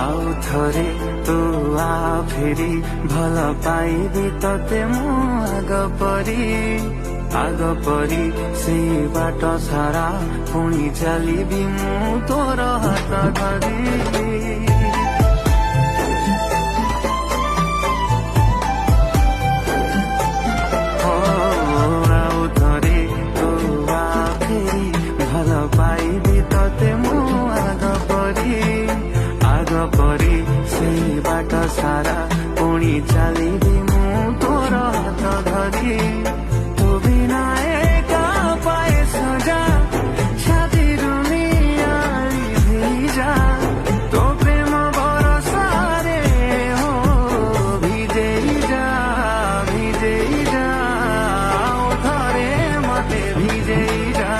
ଆଉ ଥରେ ତୁ ଆ ଫେରି ଭଲ ପାଇବି ତତେ ମୁଁ ଆଗ ପରି ସେଇ ବାଟ ସାରା ପୁଣି ଚାଲିବି ମୁଁ ତୋର ହାତ ଧରି। ଆଉ ଥରେ ତୁ ଆ ଫେରି ଭଲ ପାଇବି ତତେ ମୁଁ ଆଗ ପରି ସେଇ ବାଟ ସାରା ପୁଣି ଚାଲିବି ମୁଁ ତୋର ହାତ ଧରି। ତୁ ବିନା ଏକା ପାଏ ସଜା ଛାତିରୁ ନିଆଳି ଭିଜା ତୋ ପ୍ରେମ ଭରସାରେ ହୋ ଭିଜେଇ ଯା ଆଉ ଥରେ ମତେ ଭିଜେଇ ଯା।